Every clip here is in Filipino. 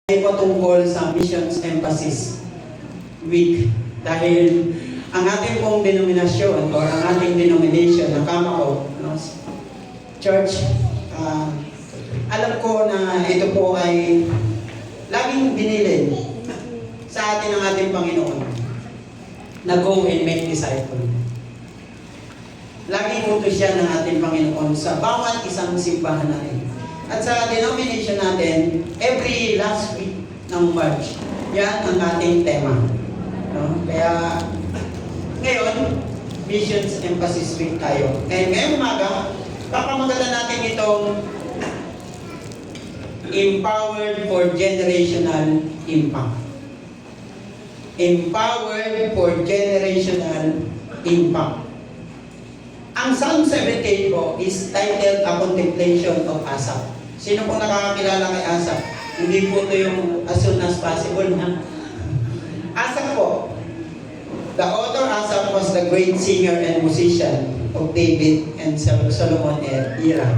ay patungkol sa Missions Emphasis Week dahil ang ating pong denominasyon o ang ating denomination na Kamao Church, alam ko na ito po ay laging binilin sa atin ng ating Panginoon na go and make disciple. Laging utos siya ng ating Panginoon sa bawat isang simbahan natin. At sa denomination natin, every last week ng March, yan ang ating tema. No? Kaya, ngayon, Missions Emphasis Week tayo. Kaya ngayong umaga, pakamagatan natin itong Empowered for Generational Impact. Empowered for Generational Impact. Ang Psalm 78 po is titled A Contemplation of Asaph. Sino pong nakakakilala kay Asaph? Hindi po ito yung as soon as possible. Asaph po. The author Asaph was the great singer and musician of David and Solomon era.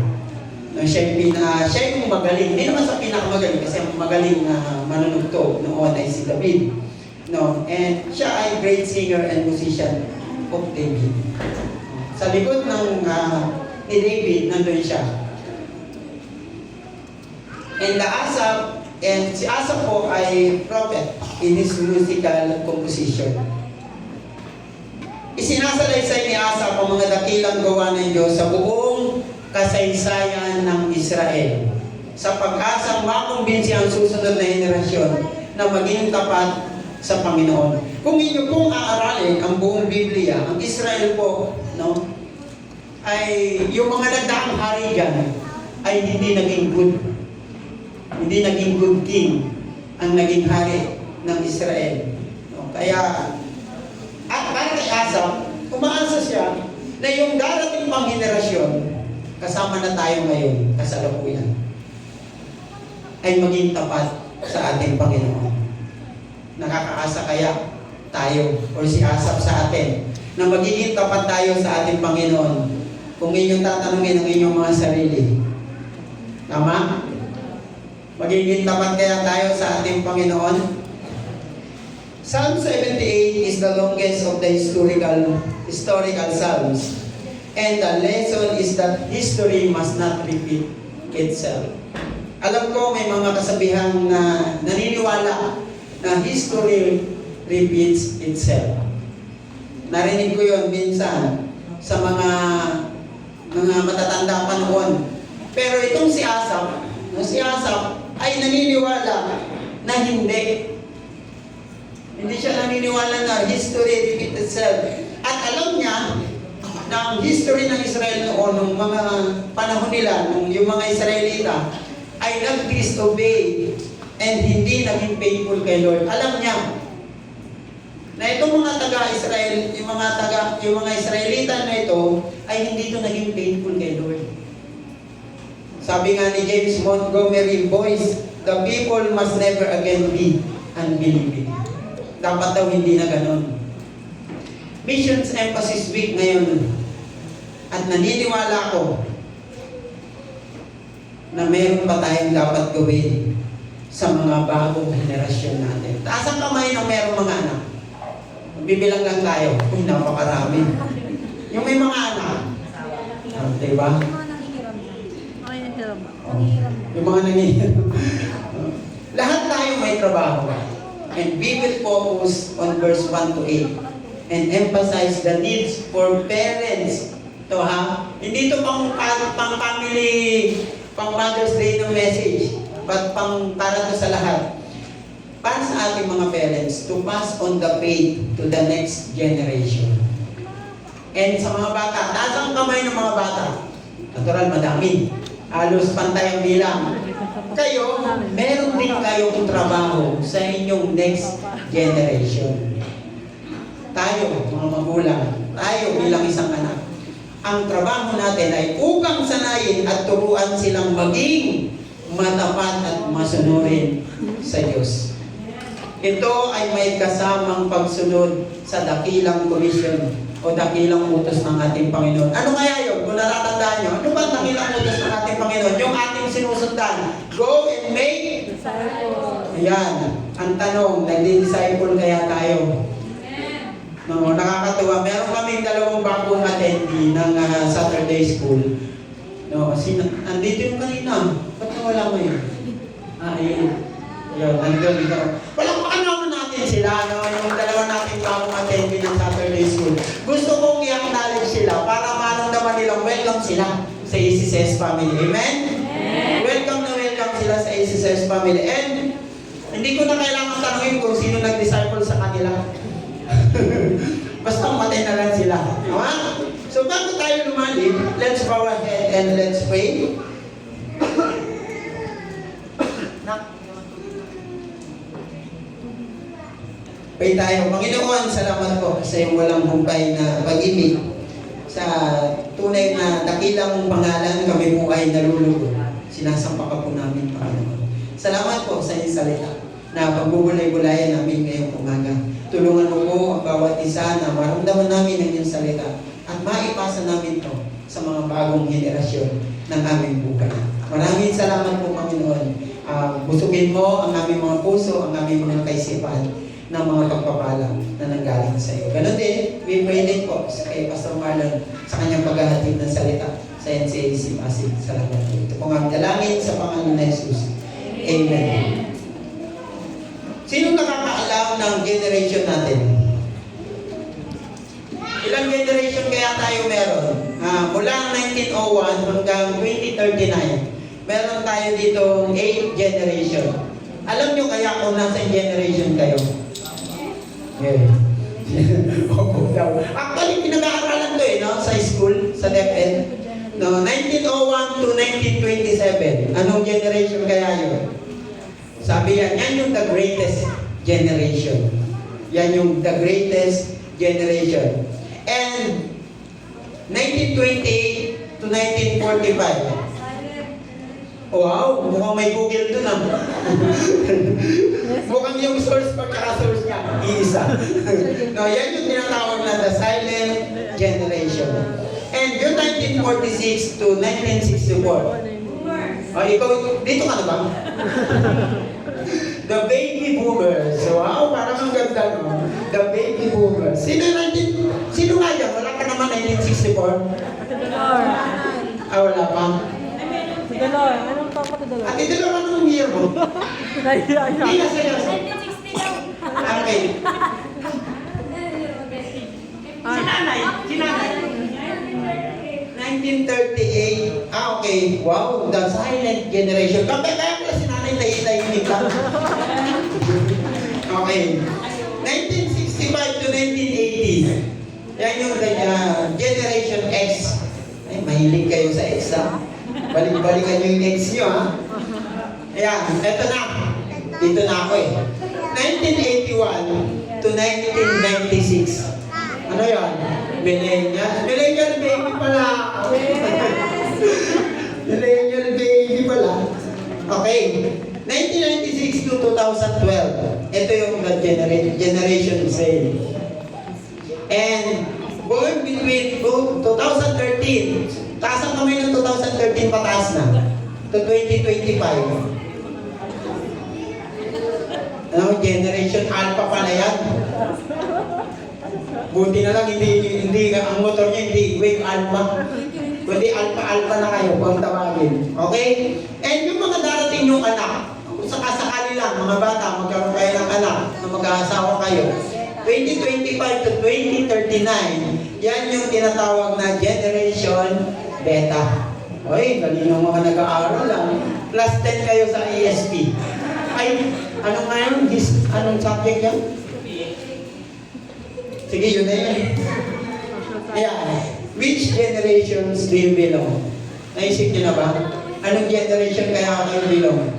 No, siya yung magaling. Hindi naman sa pinakamagaling kasi ang magaling na manunugtog noon ay si David. No, and siya ay great singer and musician of David. Sa likod ng ni David, nandun siya. And si Asaph po ay prophet in his musical composition. Isinasalaysay ni Asaph ang mga dakilang gawa ng Diyos sa buong kasaysayan ng Israel sa pag-asang makumbinsi ang susunod na henerasyon na maging tapat sa Panginoon. Kung inyo pong aaralin ang buong Biblia, ang Israel po, no, ay yung mga nagdaang hari dyan ay hindi naging good. Hindi naging good king ang naging hari ng Israel. No, kaya, at para kay Asaph, umaasa siya na yung darating pang henerasyon, kasama na tayo ngayon, kasalukuyan, ay maging tapat sa ating Panginoon. Nakakaasa kaya tayo o si Asaph sa atin na magiging tapat tayo sa ating Panginoon kung inyong tatanungin ang inyong mga sarili? Tama? Magiging tapat kaya tayo sa ating Panginoon? Psalm 78 is the longest of the historical psalms. And the lesson is that history must not repeat itself. Alam ko may mga kasabihang na naniniwala na history repeats itself. Narinig ko yon minsan sa mga matatanda pa noon. Pero itong si Asaph ay naniniwala na hindi. Hindi siya naniniwala na history repeats itself. At alam niya na ang history ng Israel noon, nung mga panahon nila, nung yung mga Israelita, ay nag-disobey and hindi naging faithful kay Lord. Alam niya na itong mga taga-Israel, yung mga Israelita na ito, ay hindi ito naging faithful kay Lord. Sabi nga ni James Montgomery Boyce, the people must never again be unbelieving. Dapat daw hindi na ganun. Missions Emphasis Week ngayon, at naniniwala ko na meron pa tayong dapat gawin sa mga bagong henerasyon natin. Taas ang kamay ng merong mga anak. Bibilang lang tayo. Uy, napakarami. Yung may mga anak. Diba? Yung mga nangihiram. Lahat tayo may trabaho. And we will focus on verse 1 to 8 and emphasize the needs for parents. Ito ha, hindi ito pang family, pang Mother's Day ng message, but para to sa lahat. Para sa ating mga parents to pass on the faith to the next generation. And sa mga bata, taas ang kamay ng mga bata. Natural, madami. Halos pantay ang bilang. Kayo, meron din kayong trabaho sa inyong next generation. Tayo, mga magulang, tayo bilang isang anak, ang trabaho natin ay upang sanayin at turuan silang maging matapat at masunurin sa Diyos. Ito ay may kasamang pagsunod sa dakilang komisyon o dakilang utos ng ating Panginoon. Ano kaya yun? Kung natatandaan nyo, ano ba ang dakilang utos ng ating Panginoon? Yung ating sinusundan. Go and make disciples. Ayan, ang tanong, nagdi-disciple kaya tayo? No, nakakatuwa. Meron kaming 2 bagong attendee ng Saturday School. No, andito yung kanina. Ba't nawala mo yun? Ayun. Ayun, nandun ito. Palakpakan naman natin sila, no? Yung 2 nating bagong attendee ng Saturday School. Gusto kong i-acknowledge sila para maramdaman nilang welcome sila sa ACCS family. Amen? Welcome na welcome sila sa ACCS family. And hindi ko na kailangan tanungin kung sino nag-disciple sa kanila. Basta matay na lang sila. Diba? So bago tayo lumalim, let's bow ahead and let's pray. Pray tayo. Panginoon, salamat po sa iyong walang humpay na pag-ibig. Sa tunay na dakilang pangalan, kami po ay nalulugod. Sinasampa ka po namin, Panginoon. Salamat po sa iyong salita na pagbubulay-bulayan namin ngayong umaga. Tulungan mo po ang bawat isa na maramdaman namin ang iyong salita at maipasa namin ito sa mga bagong henerasyon ng aming buhay. Maraming salamat po, Panginoon. Busugin mo ang aming mga puso, ang aming mga kaisipan ng mga pagpapala na nanggaling sa iyo. Ganon din, we pray din po kay Pastor Marlon sa kanyang paghahatid ng salita sa NCAC Pasig. Salamat po. Ito pong aming dalangin sa pangalan ng Jesus. Amen. Sino nakakaalam ng generation natin? Ilang generation kaya tayo meron? Mula 1901 hanggang 2039, meron tayo dito 8 generation. Alam nyo kaya kung nasa generation kayo? Yeah. Actually, pinag-aaralan to no? Sa school, sa DepEd. No, 1901 to 1927. Anong generation kaya yun? Sabi yan yung the greatest generation. Yan yung the greatest generation. And 1928 to 1945. Wow, mukhang may Google dun Mukhang yung source pagkaka-source niya, isa. No, yan yung tinatawag na the silent generation. And yung 1946 to 1964. Ikaw, dito ka na ba? The baby boomers. Wow, parang ang ganda, no? The baby boomers. Sino nga yan? Wala ka naman 1964? Wala pa? Tidalor. Anong pa Tidalor? Tidalor, anong year mo? Hindi na seryoso. 1960 daw. Okay. Si nanay. 1938. Okay. Wow, the silent generation. Kaya pala si nanay tahimik lang. Okay. 1965 to 1980. Yan yung Generation X. Ay, mahilig kayo sa X, ha? Balik-balikan yung X nyo, ha? Ayan, eto na. Dito na ako, 1981 to 1996. Ano yan? Millennial. Millennial baby pala. Millennial baby pala. Okay. 1996 to 2012. Ito yung Generation Z. And born between 2013. Taas ang kamay ng 2013 pataas na. To 2025. Ano, Generation Alpha pala yan. Buti na lang hindi ang motor niya hindi wave alpha. Kundi alpha na kayo kung tawagin. Okay? And yung mga darating yung anak, kung sakasakali lang, mga bata, magkaroon kayo ng anak na mag-aasawa kayo. 2025 to 2039, yan yung tinatawag na Generation Beta. Oy, galing ng mga nag-aaral lang. Plus 10 kayo sa ESP. Ay, ano nga yun? Anong subject yan? Sige, yun na yun. Ayan. Which generations do you belong? Naisip niyo na ba? Anong generation kaya kayo belong?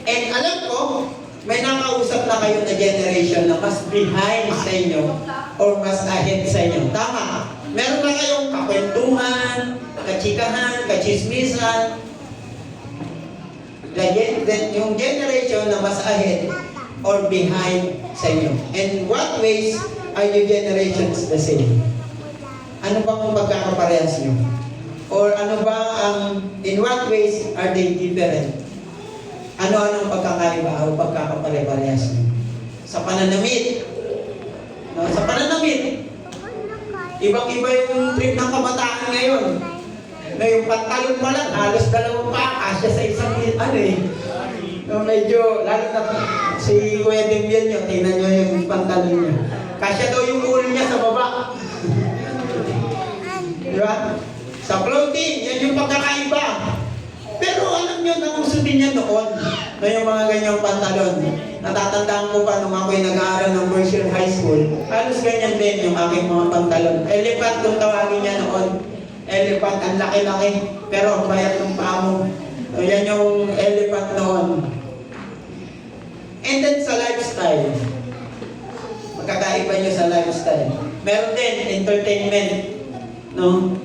And alam ko, may nakausap na kayo na generation na mas behind sa inyo or mas ahead sa inyo. Tama. Meron na kayong kakwentuhan, kachikahan, kachismisan. Yung generation na mas ahead or behind sa inyo. In what ways are your generations the same? Ano bang pagkakaparehas nyo? Or ano ba in what ways are they different? Ano-anong pagkakaiba o pagkakapare-parehas niyo? Sa pananamit. No, sa pananamit, ibang-iba yung trip ng kabataan ngayon. Na yung pantalon pa lang, halos dalawang paa, kasya sa isang no, medyo, lalo na si Kuya Demian nyo, tingnan nyo yung pantalon niya. Kasya daw yung ulo niya sa baba. Di ba? Sa clothing, yan yung pagkakaiba. Pero alam nyo, nakuso din yan noon na yung mga ganyang pantalon. Natatandaan ko pa nung ako'y nag-aaral ng Berkshire High School, halos ganyan din yung aking mga pantalon. Elephant kung tawagin niya noon. Elephant, ang laki-laki, pero ang bayat ng paa mo. So, yan yung elephant noon. And then sa lifestyle, magkakaiba nyo sa lifestyle. Meron din, entertainment. No?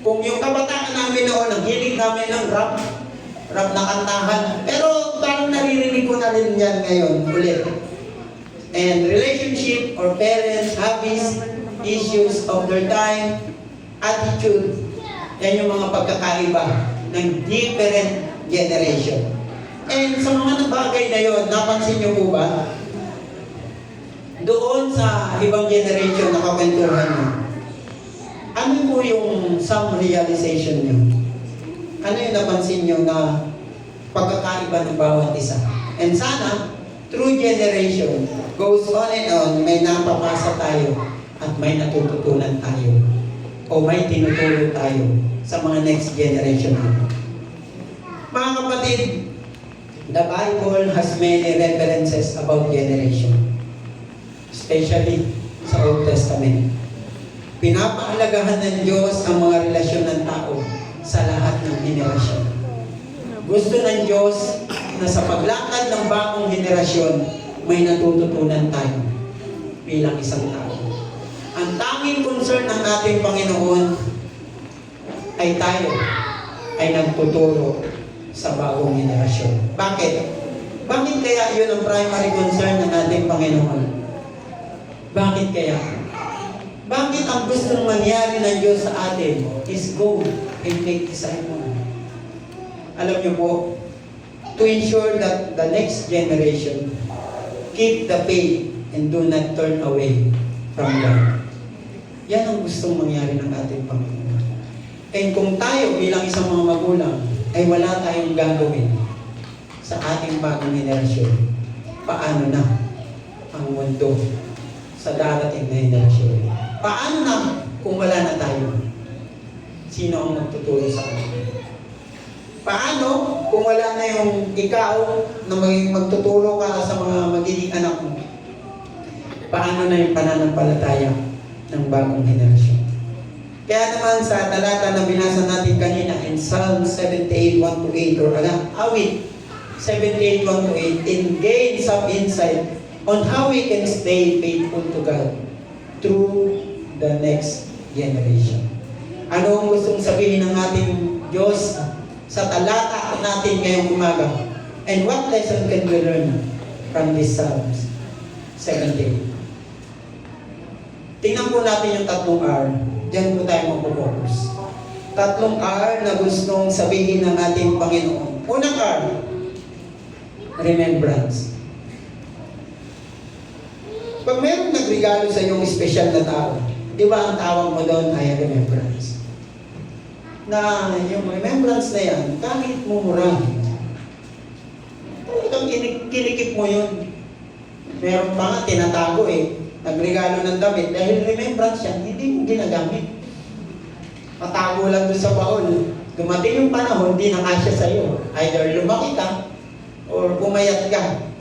Kung yung kabataan namin noon, ang hilig namin ng rap na kantahan. Pero parang naririnig ko na rin yan ngayon ulit. And relationship or parents, hobbies, issues of their time, attitude, yan yung mga pagkakaiba ng different generation. And sa mga bagay na yun, napansin nyo po ba? Doon sa ibang generation na kakwentuhan nyo, ano po yung some realization nyo? Ano yung napansin nyo na pagkakaiba ng bawat isa? And sana, through generation, goes on and on, may napapasa tayo at may natututunan tayo o may tinuturo tayo sa mga next generation. Mga kapatid, the Bible has many references about generation, especially sa Old Testament. Pinapahalagahan ng Diyos ang mga relasyon ng tao sa lahat ng henerasyon. Gusto ng Diyos na sa paglakad ng bagong henerasyon, may natututunan tayo bilang isang tao. Ang tanging concern ng ating Panginoon ay tayo ay nagtuturo sa bagong henerasyon. Bakit? Bakit kaya yun ang primary concern ng ating Panginoon? Bakit kaya? Bakit ang gustong mangyari ng Diyos sa atin is go and make disciples? Alam niyo po, to ensure that the next generation keep the faith and do not turn away from God. Yan ang gustong mangyari ng ating Panginoon. And kung tayo bilang isang mga magulang ay wala tayong gagawin sa ating bagong henerasyon, paano na ang mundo sa darating na henerasyon? Paano na kung wala na tayo? Sino ang magtuturo sa kanila? Paano kung wala na yung ikaw na magtuturo ka sa mga magiging anak mo? Paano na yung pananampalataya ng bagong henerasyon? Kaya naman sa talata na binasa natin kanina in Psalm 78, 1-8 or awit 78, 1-8, and gain some insight on how we can stay faithful to God through the next generation. Ano ang gustong sabihin ng ating Diyos sa talata natin ngayong umaga? And what lesson can we learn from this Psalms 78? Tingnan po natin yung tatlong R. Diyan po tayo mag-focus. Tatlong R na gustong sabihin ng ating Panginoon. Unang R, remembrance. Pag mayroong nagregalo sa iyong special na tao, di ba ang tawag mo doon ay remembrance? Na yung remembrance na yan, kahit mumurahin, talagang kinikip mo yun. Meron pa nga tinatago nagregalo ng damit dahil remembrance yan, hindi mo ginagamit. Patago lang doon sa baon. Dumating yung panahon, hindi na kasya sa'yo. Either lumaki ka or pumayat ka.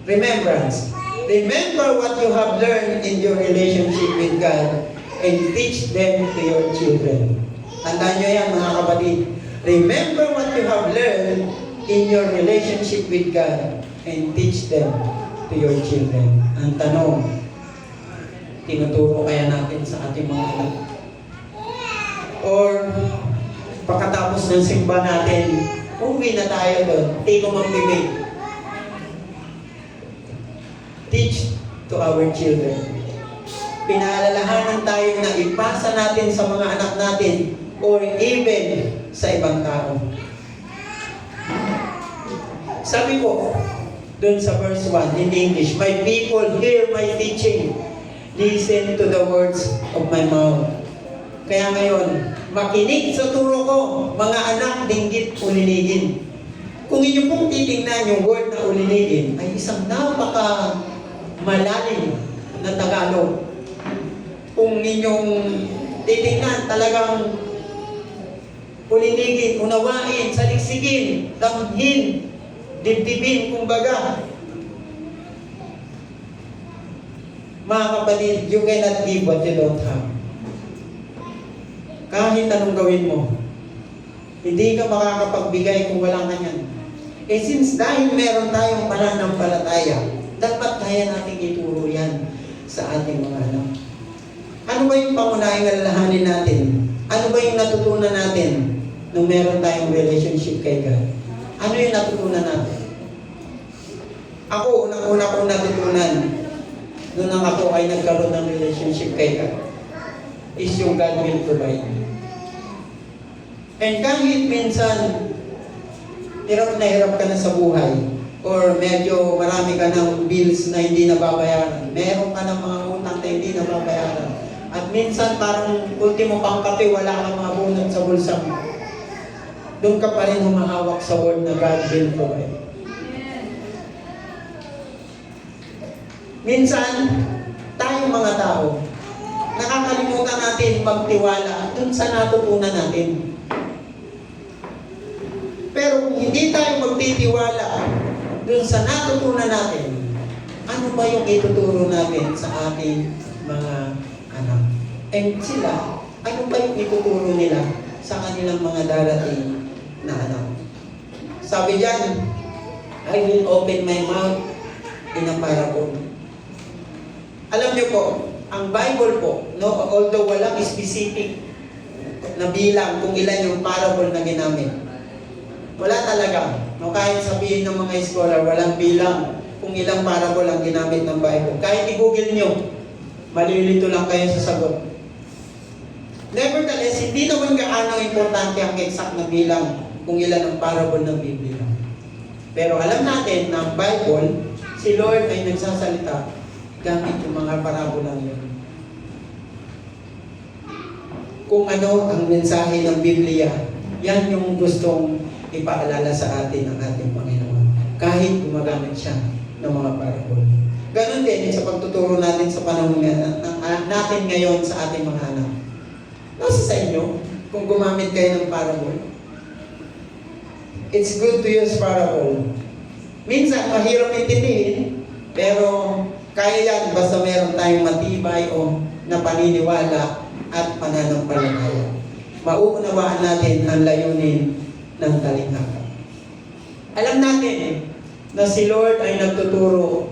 Remembrance. Remember what you have learned in your relationship with God and teach them to your children. Tandaan nyo yan mga kapatid. Remember what you have learned in your relationship with God and teach them to your children. Ang tanong, tinuturo kaya natin sa ating mga anak? Or pagkatapos ng simba natin, uwi na tayo doon, take them motivate. Teach to our children. Pinaalalahanan tayo na ipasa natin sa mga anak natin or even sa ibang tao. Sabi ko, doon sa verse 1 in English, "My people, hear my teaching. Listen to the words of my mouth." Kaya ngayon, makinig sa turo ko, mga anak, dinggit, ulinigin. Kung inyo pong titingnan yung word na ulinigin, ay isang napaka malalim na Tagalog. Kung inyong titingnan, talagang ulinigin, unawain, saligsigin, damhin, dibdibin, kumbaga. Mga kapatid, you cannot give what you don't have. Kahit anong gawin mo, hindi ka makakapagbigay kung wala ka yan. Eh since dahil meron tayong pananampalataya, dapat kaya natin ituro yan sa ating mga anak. Ano ba yung pangunahing alalahanin natin? Ano ba yung natutunan natin nung meron tayong relationship kay God? Ano yung natutunan natin? Ako, unang-una kong natutunan nung ako ay nagkaroon ng relationship kay God is yung God will provide. And kahit minsan hirap na hirap ka na sa buhay or medyo marami ka ng bills na hindi nababayaran, meron ka ng mga utang na hindi nababayaran, at minsan parang ultimo pang kape, wala kang mga bunot sa bulsa mo, doon ka pa rin humahawak sa word na God will provide. Minsan, tayong mga tao, nakakalimutan natin magtiwala dun sa natutunan natin. Pero kung hindi tayo magtitiwala dun sa natutunan natin, ano ba yung ituturo natin sa ating mga anak? And sila, ano ba yung ituturo nila sa kanilang mga darating na anak? Sabi diyan, I will open my mouth in a parable. Alam niyo po, ang Bible po, no, although walang specific na bilang kung ilan yung parable na ginamit, wala talaga. No, kahit sabihin ng mga scholar, walang bilang kung ilang parable ang ginamit ng Bible. Kahit i-google nyo, malilito lang kayo sa sagot. Nevertheless, hindi naman gaano importante ang exact na bilang kung ilan ang parable ng Biblia. Pero alam natin na ang Bible, si Lord ay nagsasalita gamit yung mga parabola yun. Kung ano ang mensahe ng Biblia, yan yung gustong ipaalala sa atin ng ating Panginoon. Kahit gumagamit siya ng mga parable. Ganon din sa pagtuturo natin sa panahon natin ngayon sa ating mga anak. Nasa sa inyo kung gumamit kayo ng parable. It's good to use parable. Minsan, mahirap intindihin, pero kaya yan basta meron tayong matibay o na paniniwala at pananampalataya. Mauunawaan natin ang layunin ng talinghaga. Alam natin na si Lord ay nagtuturo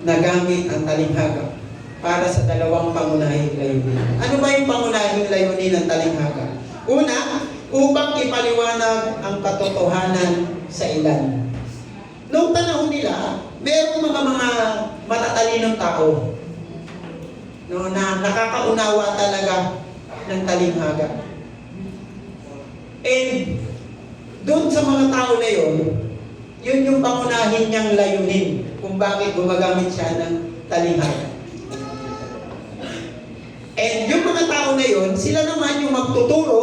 na gamit ang talinghaga para sa dalawang pangunahing layunin. Ano ba yung pangunahing layunin ng talinghaga? Una, upang ipaliwanag ang katotohanan sa ilan. Noong panahon nila, merong mga matatalinong tao, no, na nakakaunawa talaga ng talinghaga. And doon sa mga tao na yun yung pangunahin niyang layunin kung bakit gumagamit siya ng talinghaga. And yung mga tao na yun, sila naman yung magtuturo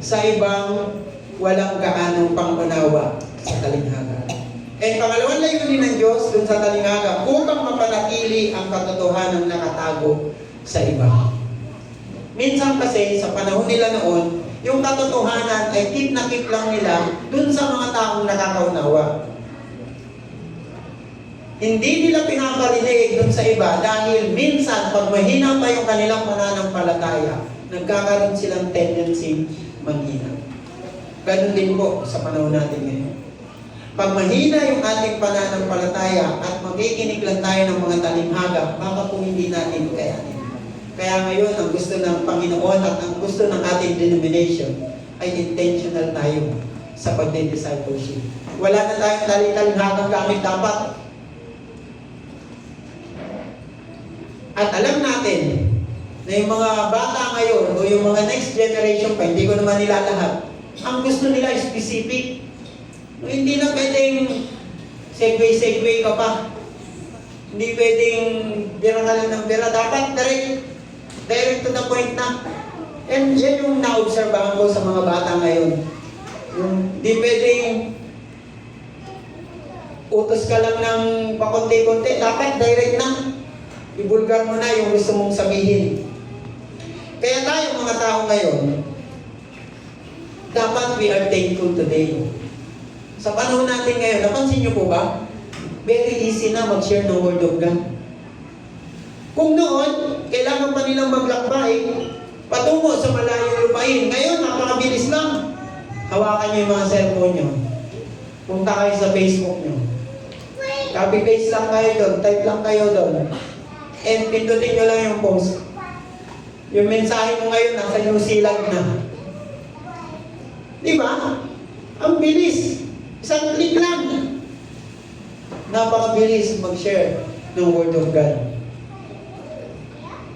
sa ibang walang gaanong pangunawa sa talinghaga. And pangalawang layunin ng Diyos dun sa talinghaga upang mapanatili ang katotohanan nakatago sa iba. Minsan kasi sa panahon nila noon, yung katotohanan ay keep na keep lang nila dun sa mga taong nakakaunawa. Hindi nila pinaparinig dun sa iba dahil minsan pag mahina pa yung kanilang pananampalataya, nagkakaroon silang tendency manghina. Ganun din po sa panahon natin ngayon. Pag mahina yung ating pananampalataya at makikinig lang tayo ng mga talinghaga, baka po hindi natin kayanin. Kaya ngayon, ang gusto ng Panginoon at ang gusto ng ating denomination ay intentional tayo sa pagde-discipleship. Wala na tayong talinghagang gamit dapat. At alam natin na yung mga bata ngayon o yung mga next generation pa, hindi ko naman nila lahat, Ang gusto nila specific. Hindi na pwedeng segue ka pa. Hindi pwedeng bira ka lang ng bira. Dapat direct to the point na. And yan yung na-obserbahan ko sa mga bata ngayon. Hindi pwedeng utos ka lang ng pakunti-kunti. Dapat direct na. Ibulgar mo na yung gusto mong sabihin. Kaya tayo mga tao ngayon, dapat we are thankful today. Sa panahon natin ngayon, napansin niyo po ba? Very easy na mag-share ng Word of God. Kung noon, kailangan pa nilang maglakbay patungo sa malayong lupain. Ngayon, napakabilis lang. Hawakan niyo yung mga cellphone niyo. Punta kayo sa Facebook niyo. Copy-paste lang kayo doon. Type lang kayo doon. And pindutin niyo lang yung post. Yung mensahe mo ngayon, nasa New Zealand na. Di ba? Ang bilis. Isang click lang. Napakabilis mag-share ng Word of God.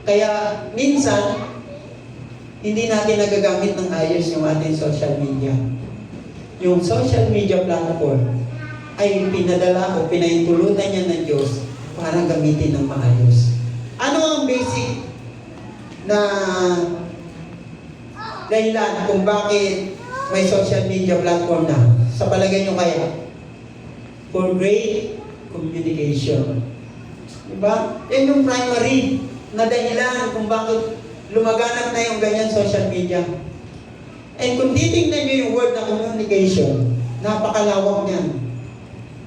Kaya minsan, hindi natin nagagamit ng ayos yung ating social media. Yung social media platform ay pinadala o pinaintulutan niya ng Diyos para gamitin ng maayos. Ano ang basic na dahilan kung bakit may social media platform na? Sa palagay nyo kaya? For great communication. Diba? Yan yung primary na dahilan kung bakit lumaganap na yung ganyan social media. And kung titignan nyo yung word na communication, napakalawak niyan.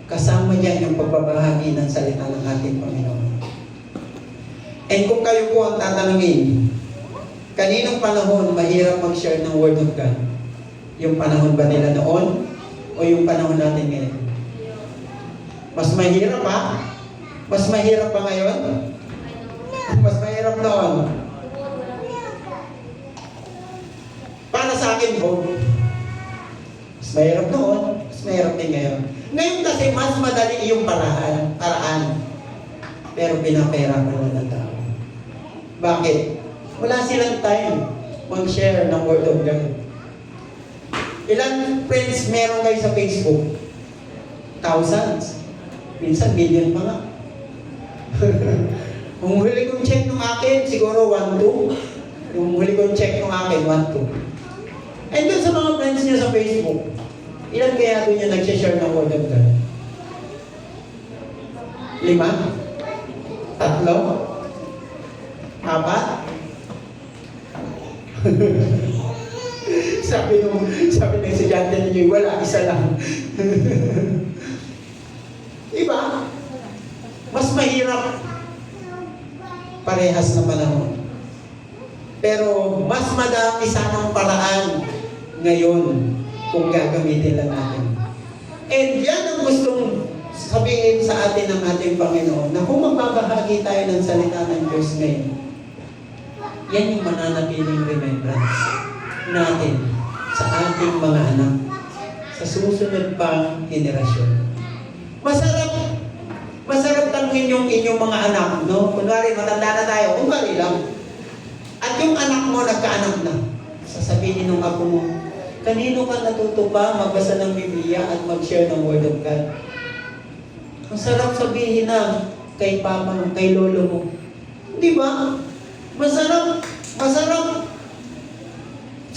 Kasama niyan yung pagbabahagi ng salita ng ating Panginoon. And kung kayo po ang tatanungin, kaninong panahon mahirap mag-share ng Word of God? Yung panahon ba nila noon? O yung panahon natin ngayon? Mas mahirap pa? Mas mahirap pa ngayon? Mas mahirap noon? Para sa akin po, mas mahirap noon, mas mahirap din ngayon. Ngayon kasi mas madali yung paraan. Pero pinapahirapan na ng tao. Bakit? Wala silang time mag-share ng Word of God. Ilang friends meron kayo sa Facebook? Thousands. Minsan million pa nga. Kung huli kong check ng akin, siguro 1-2. Yung huli kong check ng akin, 1-2. And dun sa mga friends niya sa Facebook, ilan kaya doon niya nag-share ng Word of God? 5? 3? 4? sabi ng estudyante niyo, wala, isa lang. Diba? Mas mahirap parehas na panahon. Pero mas madami sanang paraan ngayon kung gagamitin lang natin. And yan ang gustong sabihin sa atin ng ating Panginoon na kung magbabahagi tayo ng salita ng Diyos ngayon, yan yung mananatiling remembrance natin sa ating mga anak, sa susunod pang henerasyon. Masarap tanungin yung inyong mga anak, no? Kunwari, matanda na tayo, kunwari lang. At yung anak mo, nagkaanak na. Sasabihin ng apo mo, kanino ka natuto pa magbasa ng Biblia at mag-share ng Word of God? Masarap sabihin na kay Papa, kay Lolo mo. Di ba? Masarap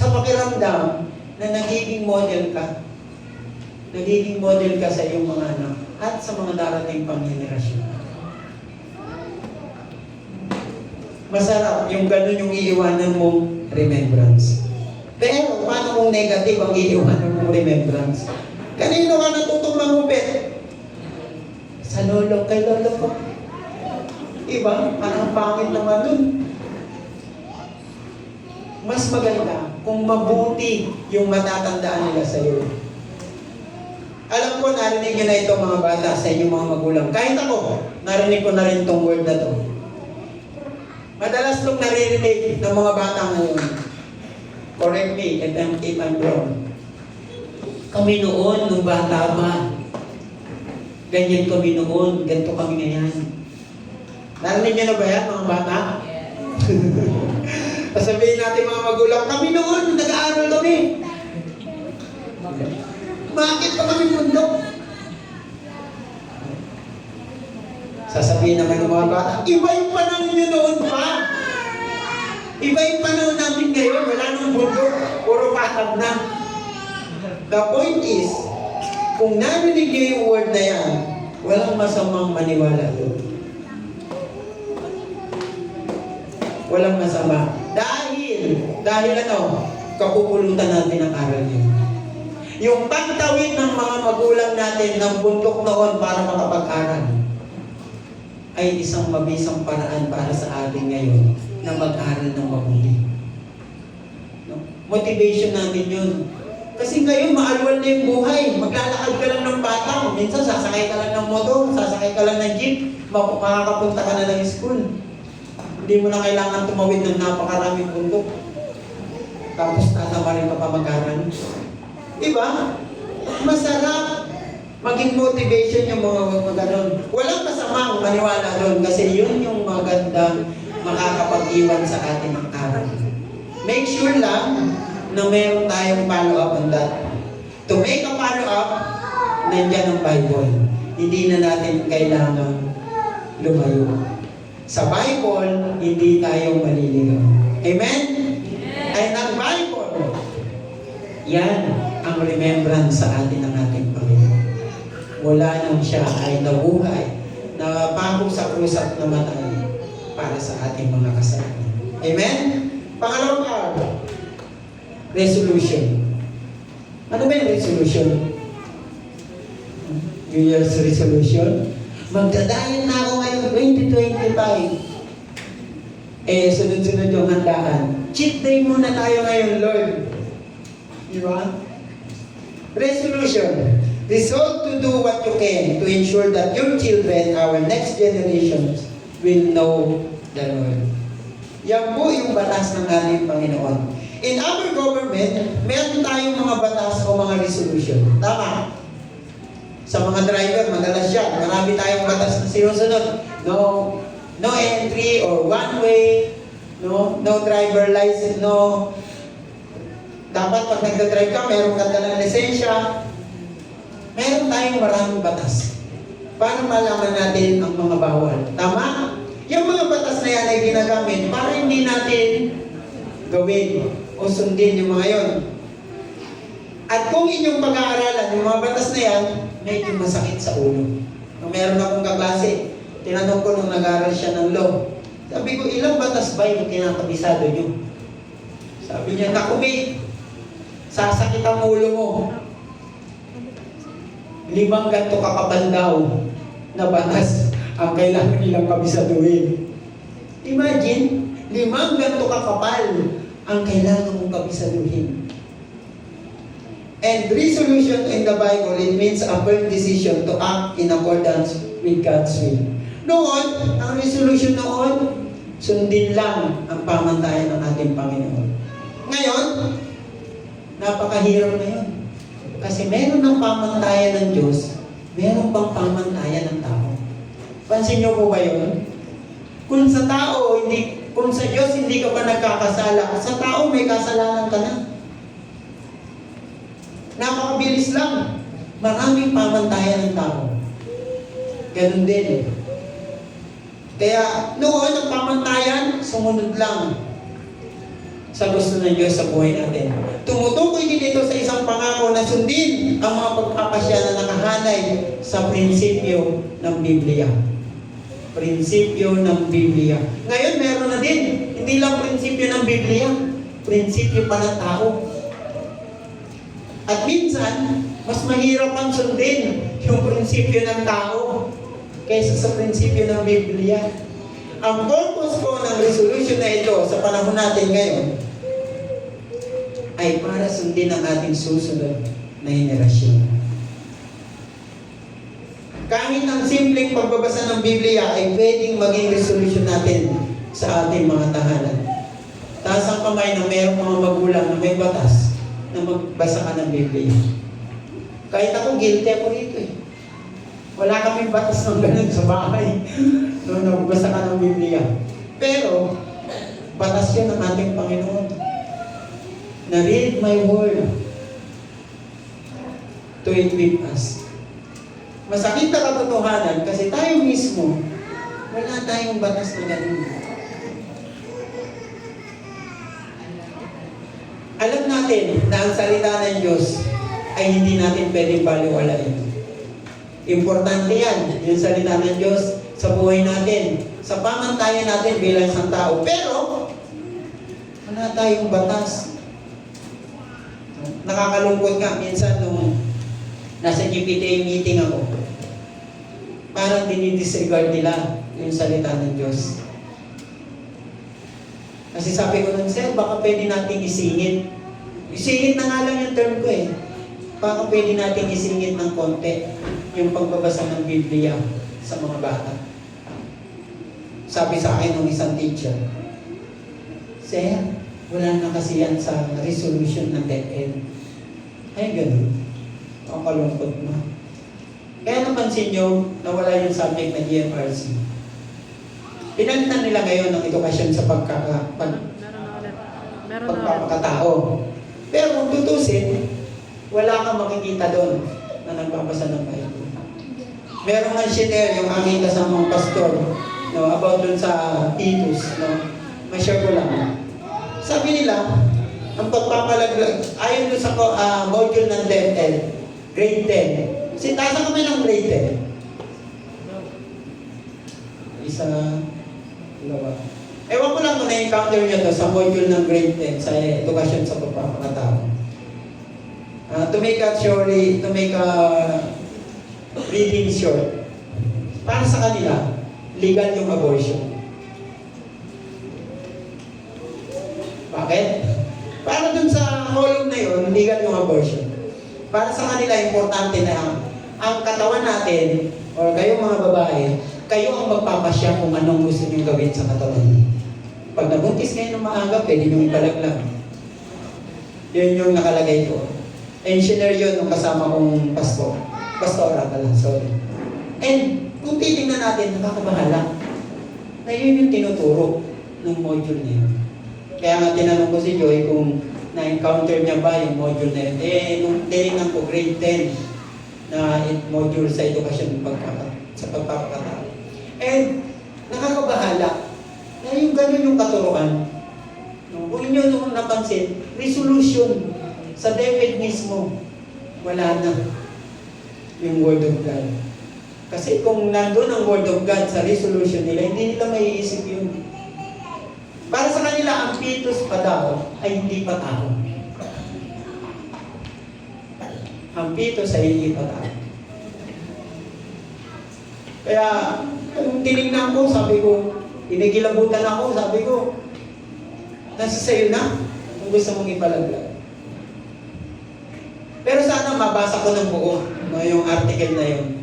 sa pakiramdam na nagiging model ka. Nagiging model ka sa iyong mga anak at sa mga darating pang henerasyon. Masarap yung ganun yung iiwanan mong remembrance. Pero paano kung negative ang iiwanan mong remembrance? Kanino ka natutong mangupit? Sa lolo, kay lolo ko. Iba, parang pangit naman nun. Mas maganda kung mabuti yung matatandaan nila sa iyo. Alam ko, narinig nyo na ito mga bata sa inyong mga magulang. Kahit ako, narinig ko na rin itong word na to. Madalas itong naririnig ng mga bata ngayon. Correct me if I'm wrong. Kami noon, nung bata pa, ganyan kami noon, ganito kami ngayon. Narinig nyo na ba yan, mga bata? Sabihin natin mga magulang, kami noon, nag-aaral kami. Bakit pa kami bundok? Sasabihin naman ng mga bata, iba yung panahon nyo noon pa. Iba yung panahon namin ngayon, wala nang bundok, puro patag na. The point is, kung narinig nyo yung word na yan, walang masamang maniwala doon. Walang masama. Dahil ano, kapupulutan natin ang aral niyo. Yung pagtawid ng mga magulang natin ng bundok noon para makapag-aral ay isang mabisang paraan para sa atin ngayon na mag-aral ng mabuti. No? Motivation natin yun. Kasi ngayon, maalwal na yung buhay. Maglalakad ka lang ng bata. Minsan, sasakay ka lang ng motor, sasakay ka lang ng jeep, makakapunta ka na ng school. Hindi mo na kailangan tumawid ng napakaraming bundok. Tapos tatamarin ka pa mag-aral. Diba? Masarap maging motivation yung mga gano'n. Walang kasamang maniwala doon kasi yun yung magandang makakapag-iwan sa atin ng aral. Make sure lang na meron tayong follow-up on that. To make a follow-up, nandiyan ang Bible. Hindi na natin kailangan lumayo. Sa Bible, hindi tayo maliligaw. Amen? Ay ang Bible, yan ang remembrance sa atin ng ating Panginoon. Wala nang siya ay nabuhay, napako sa krus at namatay para sa ating mga kasalanan. Amen? Pangalawang araw, resolution. Ano ba yung resolution? New Year's resolution? Magdadayan na ako ngayon 2025. Sunod-sunod yung handaan. Cheat day muna tayo ngayon, Lord. Di ba? Resolution. Resolve to do what you can to ensure that your children, our next generations, will know the Lord. Yan po yung batas ng ating Panginoon. In our government, meron tayong mga batas o mga resolution. Tama? Sa mga driver, madalas yan. Marami tayong batas na sinusunod. No entry or one way. No driver license. Dapat pag nagdadrive ka, meron ka dalang lisensya. Meron tayong maraming batas para malaman natin ang mga bawal. Tama? Yung mga batas na yan ay ginagamit para hindi natin gawin o sundin yung mga yon. At kung inyong pag-aaralan, yung mga batas na yan, medyo masakit sa ulo. Meron akong kaklase, tinanong ko nung nag-aaral siya ng law. Sabi ko, ilang batas ba yung kinakabisado nyo? Sabi niya, naku mate, sasakit ang ulo mo. 5 ganto kakapal daw na batas ang kailangan nilang kabisaduhin. Imagine, 5 ganto kakapal ang kailangan mong kabisaduhin. And resolution in the Bible, it means a firm decision to act in accordance with God's will. Noon, ang resolution noon, sundin lang ang pamantayan ng ating Panginoon. Ngayon, napakahirap na yun. Kasi meron ng pamantayan ng Diyos, meron pang pamantayan ng tao. Pansin niyo po ba yun? Kung sa Diyos hindi ka pa nagkakasala, sa tao may kasalanan ka na. Napakabilis lang. Maraming pamantayan ng tao. Ganun din. Kaya noon ang pamantayan, sumunod lang sa gusto ng Diyos sa buhay natin. Tumutukoy din ito sa isang pangako na sundin ang mga pagpapasya na nakahanay sa prinsipyo ng Biblia. Prinsipyo ng Biblia. Ngayon meron na din, hindi lang prinsipyo ng Biblia, prinsipyo pa ng tao. At minsan, mas mahirap ang sundin yung prinsipyo ng tao kaysa sa prinsipyo ng Biblia. Ang purpose ko ng resolution na ito sa panahon natin ngayon ay para sundin ang ating susunod na henerasyon. Kahit ang simpleng pagbabasa ng Biblia ay pwedeng maging resolution natin sa ating mga tahanan. Taas ang kamay na mayroong mga magulang na may batas na magbasa ka ng Biblia. Kahit ako, guilty ako rito eh. Wala kaming batas ng ganun sa bahay nung nagbasa ka ng Biblia. Pero, batas yun ng ating Panginoon. Na read my word. to equip us. Masakit na katotohanan kasi tayo mismo, wala tayong batas na ganun. Alam natin na ang salita ng Diyos ay hindi natin pwedeng baliwalain. Importante yan, yung salita ng Diyos sa buhay natin, sa pamantayan natin bilang isang tao. Pero, wala tayong batas. Nakakalungkot nga minsan nung nasa GPTA meeting ako, parang dinidisregard nila yung salita ng Diyos. Kasi sabi ko nun, sir, baka pwede natin isingit. Isingit na nga lang yung term ko eh. Baka pwede natin isingit ng konti yung pagbabasa ng Biblia sa mga bata. Sabi sa akin ng isang teacher, sir, wala na kasi yan sa resolution ng DepEd. Ay, ganun. Ang kalungkot mo. Kaya napansin nyo, nawala yung subject na GMRC. Pinalitan nila ngayon ng edukasyon sa pagpapakatao. Pero kung tutusin, wala kang makikita doon na nagbabasa ng Bible. Meron nga share yung aming kasamang pastor, no, about doon sa Titus, no. Ma-share ko lang. Sabi nila, ang pagpapalaglag, ayon doon sa module ng DepEd, grade 10. Sintasan kami ng grade 10. Isa, dalawa. Ewan ko lang kung na-encounter nyo to sa module ng grade 10 sa edukasyon sa pagpapakatao. To make a reading short, para sa kanila, legal yung abortion. Bakit? Para dun sa column na yun, legal yung abortion. Para sa kanila, importante na ang katawan natin, or kayo mga babae, kayo ang magpapasya kung anong gusto nyo gawin sa katawan. Pag nabuntis kayo ng maaga, pwede nyo ipalaglag. Yun yung nakalagay ko. Engineer yun nung kasama kong pastora pala, sorry. And kung titingnan natin, nakakabahala na yun yung tinuturo ng module na yun. Kaya nga tinanong ko si Joy kung na-encounter niya ba yung module na yun. Nung tinignan ko grade 10 na module sa edukasyon sa pagpapakatao. And nakakabahala na yung ganun yung katuruan. Kung inyo nung napansin, resolution sa DepEd mismo, wala na yung Word of God. Kasi kung nandun ang Word of God sa resolution nila, hindi nila maiisip yun. Para sa kanila, ang fetus pa daw ay hindi pa tao. Ang fetus ay hindi pa tao. Kaya, kung tinignan ko, sabi ko, inigilabutan ako, sabi ko, nasa sayo na, kung gusto mong ipalaglag. Pero sana mabasa ko ng buo, no, yung article na yun.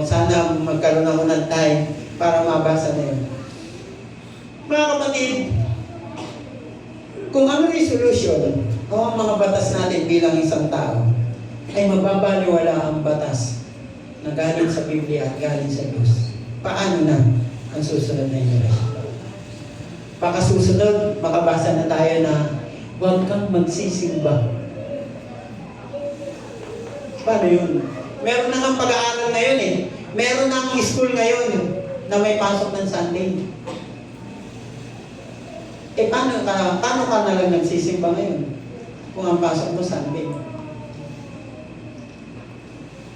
Sana magkaroon ako ng time para mabasa na yun. Mga kapatid, kung ang resolution o ang mga batas natin bilang isang tao ay mababaliwala ang batas na galing sa Biblia at galing sa Diyos, paano na ang susunod na henerasyon? Baka susunod, makabasa na tayo na huwag kang magsisimba. Paano yun? Meron na ang pag-aaral ngayon eh. Meron na ang school ngayon na may pasok ng Sunday. Paano ka na lang nagsisimba ngayon kung ang pasok mo Sunday?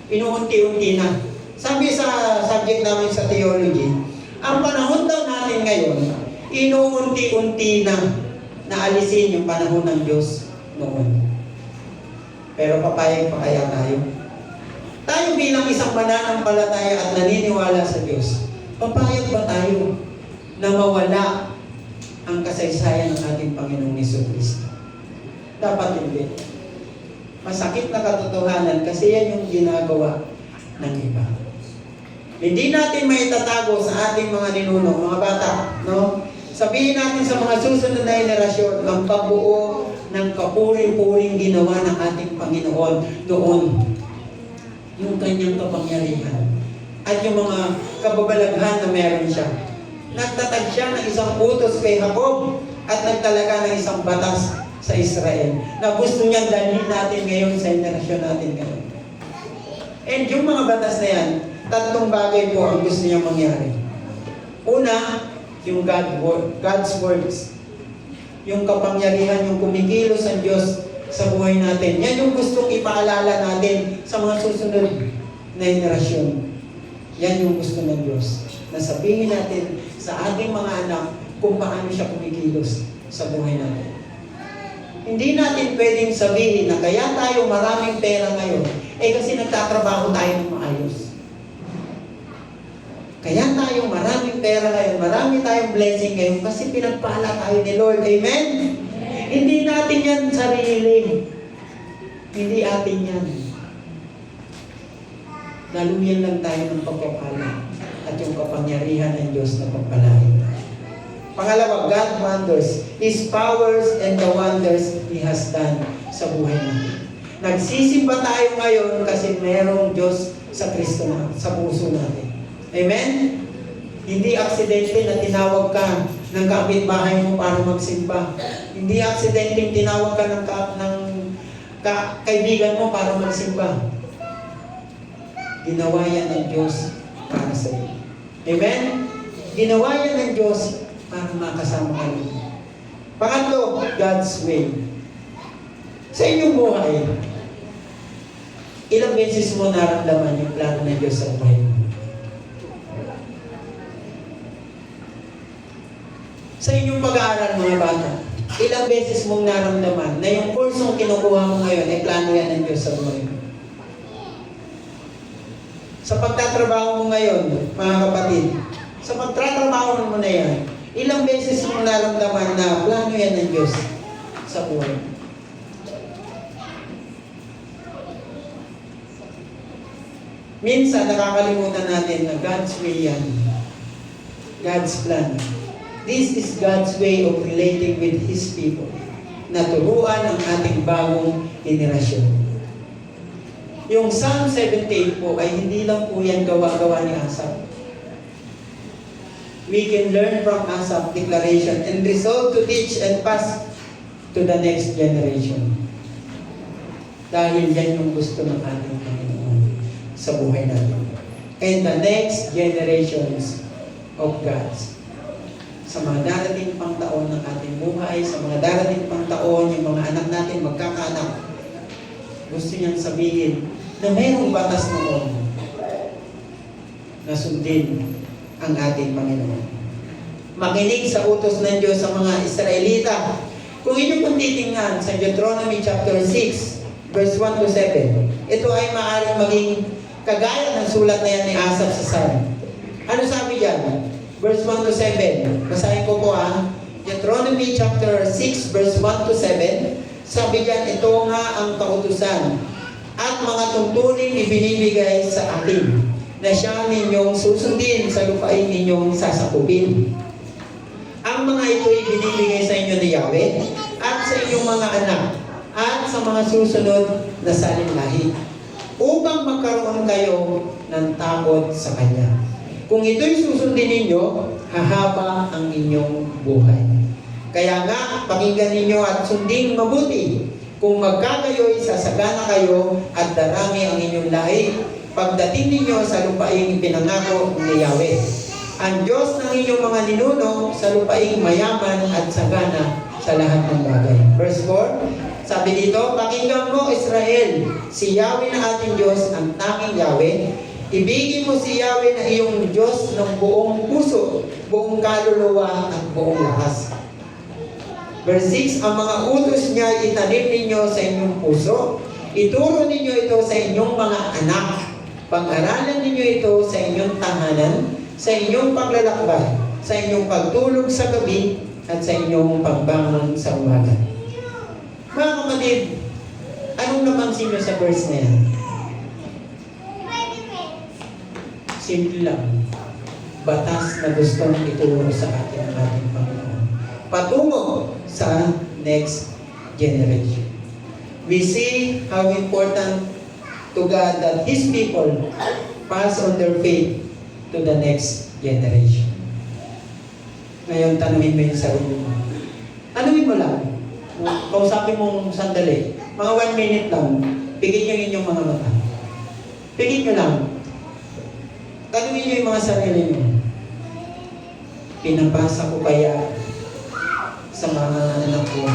Inuunti-unti na. Sabi sa subject namin sa theology, ang panahon daw natin ngayon, inuunti-unti na alisin yung panahon ng Diyos noon. Pero papayag pa kaya tayo? Tayo bilang isang mananampalataya at naniniwala sa Diyos, papayag ba tayo na mawala ang kasaysayan ng ating Panginoong Jesucristo? Dapat hindi. Masakit na katotohanan kasi yan yung ginagawa ng iba. Hindi natin maitatago sa ating mga ninuno, mga bata, no? Sabihin natin sa mga susunod na henerasyon ang pagbuo ng kapuring-puring ginawa ng ating Panginoon noon. Yung kanyang kapangyarihan at yung mga kababalaghan na meron siya. Nagtatag siya ng isang utos kay Jacob at nagtalaga ng isang batas sa Israel na gusto niyang dalhin natin ngayon sa henerasyon natin ngayon. And yung mga batas na yan, tatlong bagay po ang gusto niya mangyari. Una, yung God's words. Yung kapangyarihan, yung kumikilos ang Diyos sa buhay natin. Yan yung gustong ipaalala natin sa mga susunod na henerasyon. Yan yung gusto ng Diyos. Na sabihin natin sa ating mga anak kung paano siya kumikilos sa buhay natin. Hindi natin pwedeng sabihin na kaya tayo maraming pera ngayon, kasi nagtatrabaho tayo ng maayos. Kaya tayo maraming pera ngayon, marami tayong blessing ngayon kasi pinagpala tayo ni Lord. Amen? Hindi natin yan sarili. Hindi atin yan. Naluyan lang tayo ng pagpapala at yung kapangyarihan ng Diyos na pagpalain. Pangalawa, God wonders. His powers and the wonders He has done sa buhay natin. Nagsisimba tayo ngayon kasi merong Diyos sa Kristo na, sa puso natin. Amen? Hindi aksidente na tinawag ka ng kapitbahay mo para magsimba. Hindi aksidente tinawag ka ng kaibigan mo para magsimba. Ginawa yan ng Diyos para sa iyo. Amen? Ginawa yan ng Diyos para makasama ka rin. Pangatlo, God's way. Sa inyong buhay, ilang beses mo naramdaman yung plano ng Diyos sa buhay mo? Sa inyong pag-aaral, mga bata, ilang beses mong naramdaman na yung kursong kinukuha mo ngayon ay plano yan ng Diyos sa buhay mo? Sa pagtatrabaho mo ngayon, mga kapatid, sa pagtatrabaho mo na yan, ilang beses mong naramdaman na plano yan ng Diyos sa buhay mo? Minsan, nakakalimutan natin na God's way yan. God's plan. This is God's way of relating with His people. Naturuan ang ating bagong henerasyon. Yung Psalm 78 po ay hindi lang po yan gawa-gawa ni Asaph. We can learn from Asaph's declaration and resolve to teach and pass to the next generation. Dahil yan yung gusto ng ating Panginoon sa buhay natin. And the next generations of God's. Sa mga darating pang taon ng ating buhay, sa mga darating pang taon, yung mga anak natin magkakaanak, gusto niyang sabihin na mayroong batas noon na sundin ang ating Panginoon. Makinig sa utos ng Diyos sa mga Israelita. Kung inyo pong titingnan sa Deuteronomy chapter 6, verse 1 to 7, ito ay maaaring maging kagaya ng sulat na yan ni Asaph sa Psalm. Ano sabi diyan? Verse 1 to 7. Basahin ko po Deuteronomy chapter 6, verse 1 to 7. Sabi diyan, ito nga ang kautusan at mga tungkulin ibinibigay sa atin na siya ninyong susundin sa lupain ninyong sasakupin. Ang mga ito ibinibigay sa inyo ni Yahweh at sa inyong mga anak at sa mga susunod na salinlahi upang magkaroon kayo ng takot sa Kanya. Kung ito'y susundin ninyo, hahaba ang inyong buhay. Kaya nga, pakinggan ninyo at sundin mabuti. Kung magkakayo'y sasagana kayo at darami ang inyong lahi, pagdating ninyo sa lupaing pinangako ni Yahweh. Ang Diyos ng inyong mga ninuno sa lupaing mayaman at sagana sa lahat ng bagay. Verse 4, sabi dito, pakinggan mo Israel, si Yahweh na ating Diyos, ang tanging Yahweh. Ibigin mo si Yahweh na iyong Diyos ng buong puso, buong kaluluwa at buong lakas. Verse 6, ang mga utos niya itanim ninyo sa inyong puso. Ituro ninyo ito sa inyong mga anak. Pag-aralan ninyo ito sa inyong tahanan, sa inyong paglalakbay, sa inyong pagtulog sa gabi, at sa inyong pagbangon sa umaga. Mga kapatid, anong napansin nyo sa verse na yan? Simple lang. Batas na gustong ituro sa atin ng ating Panginoon. Patungo sa next generation. We see how important to God that His people pass on their faith to the next generation. Ngayon, tanungin mo yung sarili mo. Tanungin mo lang. Kausapin mong sandali. Mga 1 minute lang. Bigyan niyo inyong mga mata. Pigit nyo lang. Tanungin nyo yung mga sarili nyo. Pinapasa ko kaya sa mga anak ko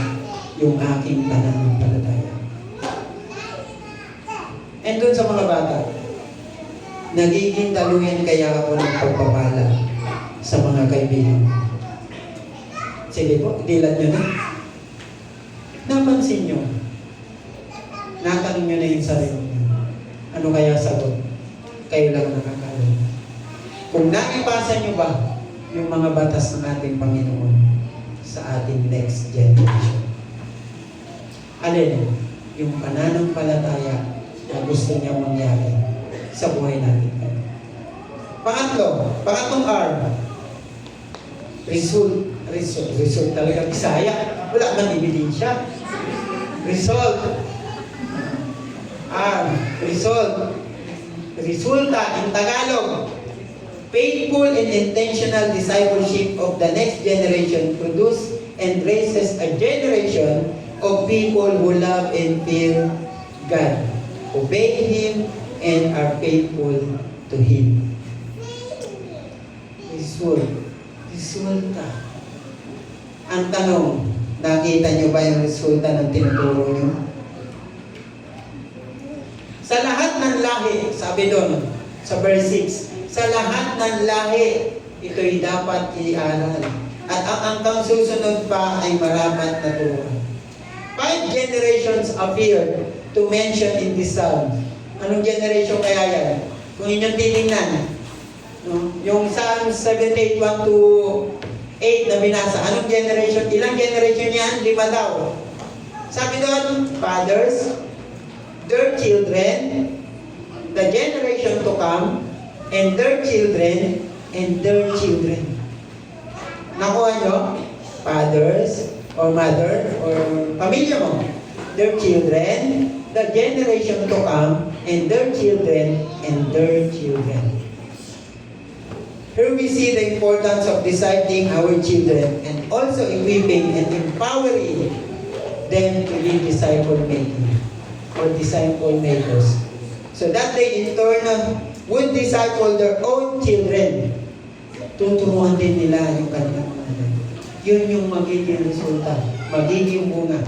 yung aking pananampalataya. And doon sa mga bata, nagiging daluyan kaya ako ng pagpapala sa mga kaibigan. Sige po, dilat nyo na. Napansin nyo, natanong nyo na yung sarili nyo. Ano kaya sagot? Kayo lang nakakalam. Kung naipasa nyo ba yung mga batas ng ating Panginoon sa ating next generation? Alin? Yung pananampalataya na gusto niya mangyari sa buhay natin. Pangatlong R. Result talaga Bisaya. Wala man ebidensya. Result. R. Result. Resulta in Tagalog. Faithful and intentional discipleship of the next generation produce and raises a generation of people who love and fear God, obey Him, and are faithful to Him. Resulta. Ang tanong, nakita nyo ba yung resulta ng tinuturo nyo? Sa lahat ng lahi, sabi doon, sa verse 6, sa lahat ng lahi, ito'y dapat i-aral. At ang hanggang susunod pa ay marapat na turuan. 5 generations appeared to mention in this psalm. Anong generation kaya yan? Kung inyong titingnan, no? Yung Psalm 78, 1 to 8 na binasa, anong generation? Ilang generation yan? 5 daw. Sabi doon, fathers, their children, the generation to come, and their children, and their children. Nakuha nyo? Fathers, or mother, or pamilya mo. Their children, the generation to come, and their children, and their children. Here we see the importance of discipling our children and also equipping and empowering them to be disciple-making or disciple makers, so that they in turn would disciple their own children. Tuturuan din nila yung kanilang mga. Yun yung magiging resulta, magiging bunga.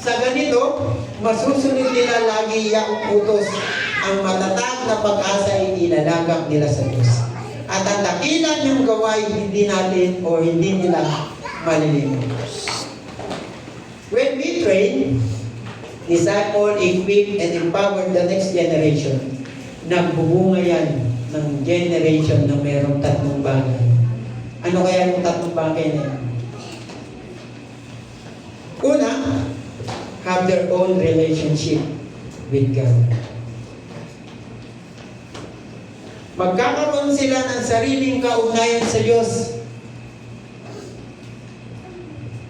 Sa ganito, masusunod nila lagi yung utos. Ang matatag na pag-asa ay ilalagak nila sa Diyos. At ang dakilan yung gawain hindi natin o hindi nila malilimot. When we train, disciple, equip, and empower the next generation, nagbubunga yan ng generation na mayroong 3 bagay. Ano kaya yung 3 bagay na yan? Una, have their own relationship with God. Magkakaroon sila ng sariling kaugnayan sa Diyos.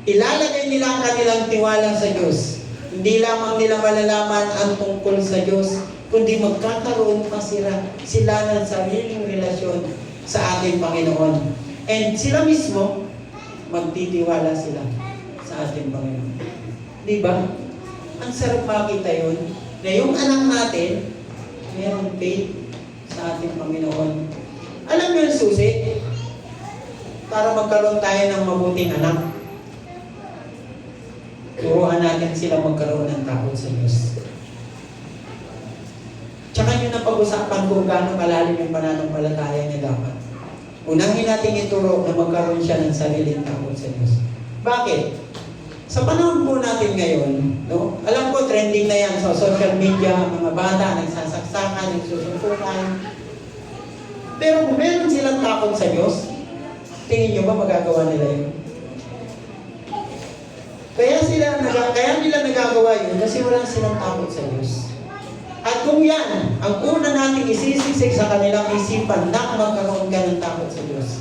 Ilalagay nila ang kanilang tiwala sa Diyos. Hindi lamang nila malalaman ang tungkol sa Diyos, kundi magkakaroon pa sila ng sariling relasyon sa ating Panginoon. And sila mismo, magtitiwala sila sa ating Panginoon. Di ba? Ang sarap makita yun, na yung anak natin, mayroong faith sa ating Panginoon. Alam mo yung susi? Para magkaroon tayo ng mabuting anak, turuan natin sila magkaroon ng takot sa Diyos. Tsaka yun ang pag-usapan kung gaano kalalim yung pananampalataya niya dapat. Unahin natin ituro na magkaroon siya ng sariling takot sa Diyos. Bakit? Sa panahon po natin ngayon, no? Alam ko trending na yan sa social media, mga bata nagsasaksakan, nagsusuntukan. Pero kung meron silang takot sa Diyos, tingin nyo ba magagawa nila yun? Kaya nila nagagawa yun kasi wala silang takot sa Diyos. At kung yan, ang una nating isisiksik sa kanilang isipan na magkaroon ka ng takot sa Diyos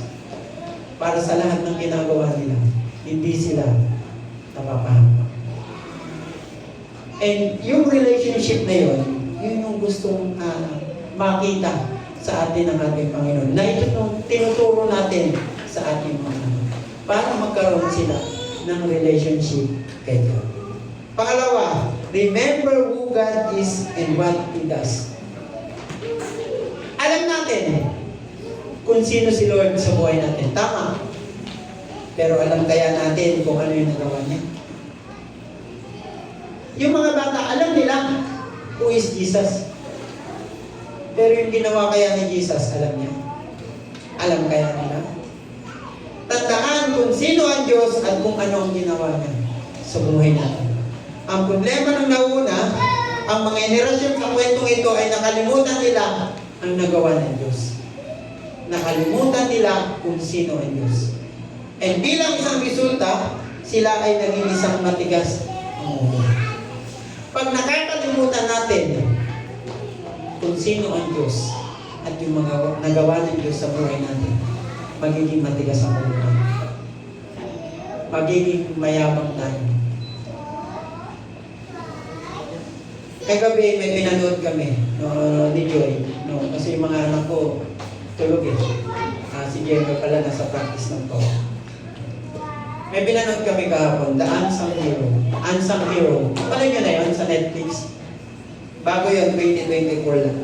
para sa lahat ng ginagawa nila, hindi sila napapahamak. And yung relationship na yun, yun yung gustong makita sa atin ng ating Panginoon. Na ito yung tinuturo natin sa ating Panginoon para magkaroon sila ng relationship kay God. Pangalawa, remember who God is and what He does. natin kung sino si Lord sa buhay natin. Tama. Pero alam kaya natin kung ano yung nagawa niya? Yung mga bata, alam nila who is Jesus. Pero yung ginawa kaya ni Jesus, alam niya? Alam kaya nila? Tandaan kung sino ang Diyos at kung ano ang ginawa niya sa buhay natin. Ang problema ng nauna, ang mga henerasyon sa kwentong ito ay nakalimutan nila ang nagawa ng Diyos. Nakalimutan nila kung sino ang Diyos. And bilang isang resulta, sila ay naging isang matigas ang ulo. Pag nakakalimutan natin kung sino ang Diyos at yung mga nagawa ng Diyos sa buhay natin, magiging matigas ang ulo. Magiging mayabang tayo. Kagabi may pinanood kami ni Joy. Kasi yung mga anak ko tulog eh. Si Jennifer pala nasa practice ng to. May pinanood kami kahapon, The Unsung Hero. Unsung Hero. Pala nyo na yun sa Netflix. Bago yun, 2024 lang.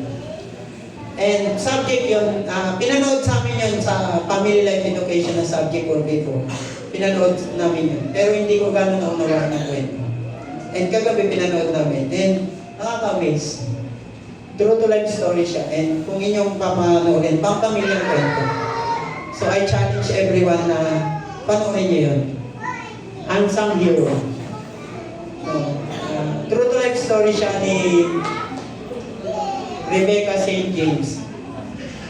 And subject yun, pinanood sa amin yun sa Family Life Education na subject or before. Pinanood namin yun. Pero hindi ko gano'n naunawaan ng kwento. And kagabi pinanood namin. And nakaka-amaze. True to life story siya. And kung inyong pamanoorin, pang-pamilyang kwento. So I challenge everyone na panoorin niyo yun. Unsung Hero. True to life story siya ni Rebecca St. James.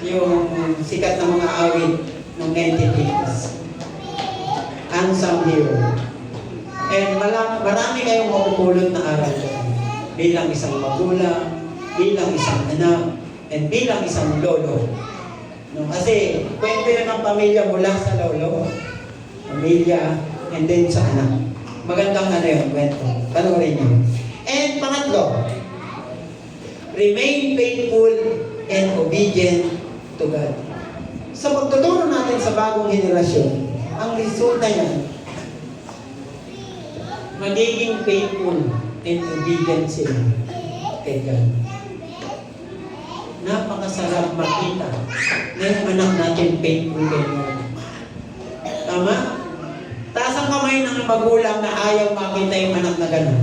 Yung sikat na mga awit ng 1980s. Unsung Hero. And marami kayong mapupulot na aral bilang isang magulang, bilang isang anak, and bilang isang lolo. Kasi kwento yun ng pamilya mula sa lolo, pamilya, and then sa anak. Magandang yun, kwento. Panoorin niyo. And pangatlo, remain faithful and obedient to God. Sa pagtuturo natin sa bagong henerasyon, ang resulta niyan, magiging faithful and obedient sila kay God. Napakasarap makita na yung anak natin faithful kay Lord. Tama? Taas ang kamay ng magulang na ayaw makita yung anak na gano'n.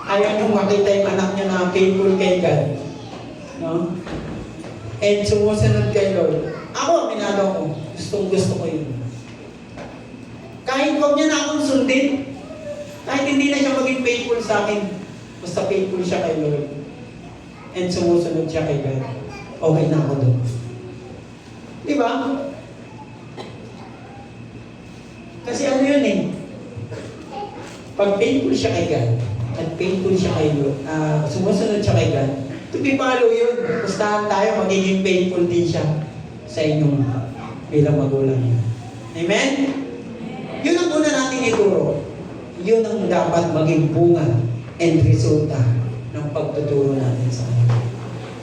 Ayaw niyong makita yung anak niya na faithful kay God. No? And sumusunod kay Lord. Ako, minagaw ko. Gusto ko yun. Kahit huwag niya na akong sundin, kahit hindi na siya maging faithful sa akin, basta faithful siya kay Lord. And sumusunod siya kay God. Okay na ako doon. Di ba? Kasi ano yun eh. Pag faithful siya kay God, at faithful siya kay Lord, sumusunod siya kay God, to be follow yun. Pustahan tayo, magiging faithful din siya sa inyong bilang magulang niya. Amen? Yun ang una natin ituro. Yun ang dapat maging bunga and resulta ng pagtuturo natin sa kanila.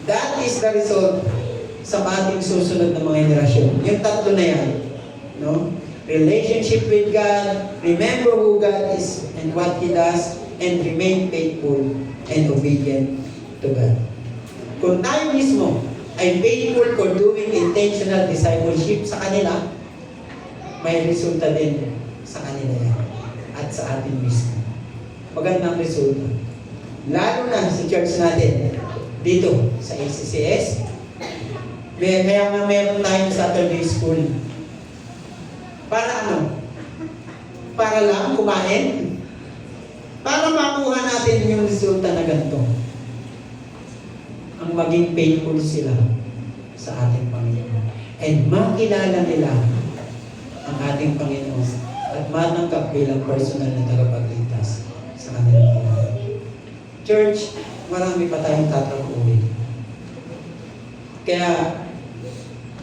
That is the result sa ating susunod na mga henerasyon. Yung tatlo na yan. No? Relationship with God, remember who God is and what He does, and remain faithful and obedient to God. Kung tayo mismo ay faithful for doing intentional discipleship sa kanila, may resulta din sa kanila yan at sa atin mismo. Magandang resulta. Lalo na sa church natin, dito sa ACCS, kaya nga meron tayong Saturday school. Para ano? Para lang kumain? Para makuha natin yung resulta na ganito. Ang maging faithful sila sa ating Panginoon. And makilala nila ang ating Panginoon at matanggap bilang personal na tagapagligtas sa kanilang buhay. Church, marami pa tayong tatrabuhin. Kaya,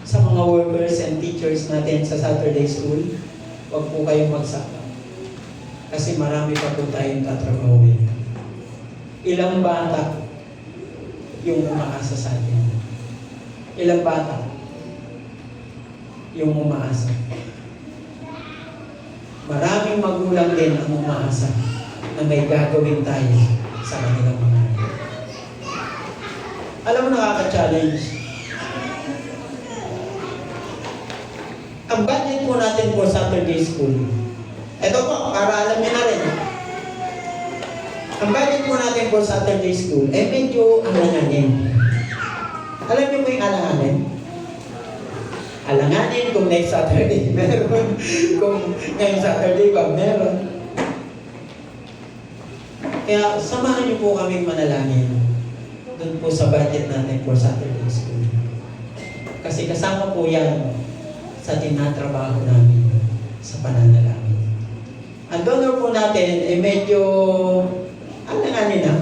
sa mga workers and teachers natin sa Saturday School, huwag po kayong magsaka. Kasi marami pa po tayong tatrabuhin. Ilang bata yung umaasa sa atin? Ilang bata yung umaasa? Maraming magulang din ang umaasa na may gagawin tayo sa kanilang mga anak. Alam mo, nakaka-challenge. Ang budget po natin for Saturday school. Ito po, para alam niyo na rin. Ang budget po natin for Saturday school ay medyo alanganin. Alam niyo po yung alanganin? Alanganin kung next Saturday meron. Kung ngayong Saturday ba meron. Kaya samahan niyo po kaming manalangin doon po sa budget natin for Saturday school. Kasi kasama po yan sa tinatrabaho namin sa pananalangin. Ang donor po natin ay medyo alanganin na.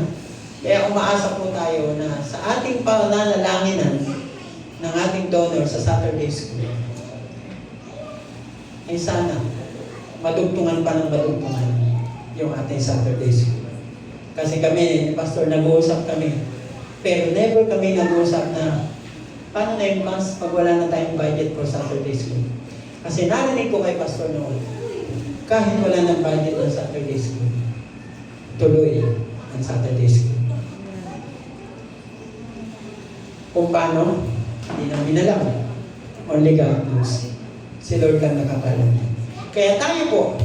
Kaya umaasa po tayo na sa ating pananalanginan ng ating donor sa Saturday school ay sana madugtungan pa ng madugtungan yung ating Saturday school. Kasi kami, Pastor, nag-uusap kami. Pero never kami nag-uusap na paano na yung mas pag wala na tayong budget for Saturday school. Kasi narinig ko kay Pastor noon, kahit wala ng budget ng Saturday school, tuloy ang Saturday school. Kung paano, hindi namin alam. Only God knows. Si Lord lang nakakalam. Kaya tayo po,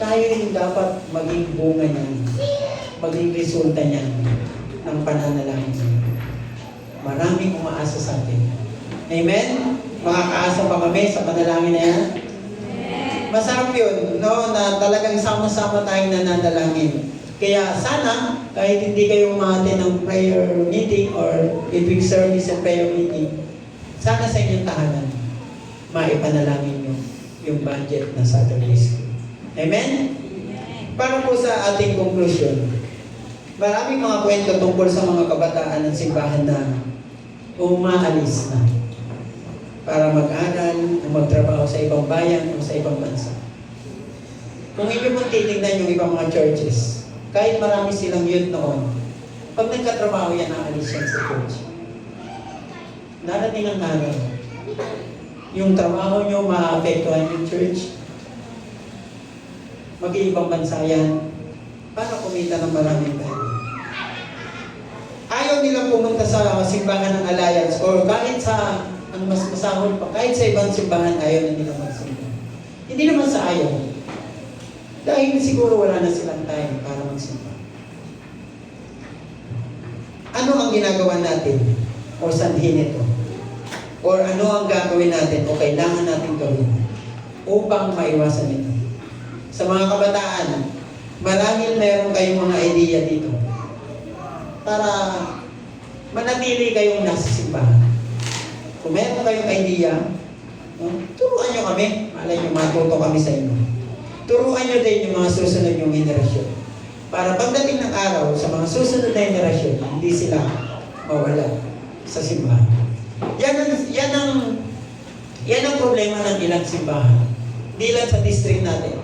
tayo rin dapat maging bunga niyan, maging resulta niyan ng pananalangin. Maraming umaasa sa atin. Amen? Makakaasa pa kami sa panalangin na yan? Masarap yun, no? Na talagang sama-sama tayong nananalangin. Kaya sana, kahit hindi kayo umaattend ng prayer meeting or ibig service sa prayer meeting, sana sa inyong tahanan, maipanalangin nyo yung budget na Saturday school. Amen? Para po sa ating conclusion, maraming mga kwento tungkol sa mga kabataan ng simbahan na umaalis na para mag-aral o magtrabaho sa ibang bayan o sa ibang bansa. Kung inyo mo titignan yung ibang mga churches, kahit marami silang youth noon, pag nagkatrabaho yan, naalis yan sa church. Darating ang araw, yung trabaho nyo maapektuhan yung church, mag-iibang bansa yan, para kumita ng maraming pera. Ayaw nilang pumunta sa simbahan ng Alliance or kahit sa ang mas masahol pa, kahit sa ibang simbahan, ayaw na nila magsimba. Hindi naman sa ayaw. Dahil siguro wala na silang time para magsimba. Ano ang ginagawa natin? O sanhin ito? Or ano ang gagawin natin o kailangan natin gawin upang maiwasan ito? Sa mga kabataan, marahil meron kayong mga idea dito para manatili kayong nasa simbahan. Kung meron kayong idea, turuan nyo kami. Malay nyo, matuto kami sa inyo. Turuan nyo din yung mga susunod yung generasyon. Para pagdating ng araw, sa mga susunod na generasyon, hindi sila mawala sa simbahan. Yan ang problema ng ilang simbahan. Hindi lang sa district natin,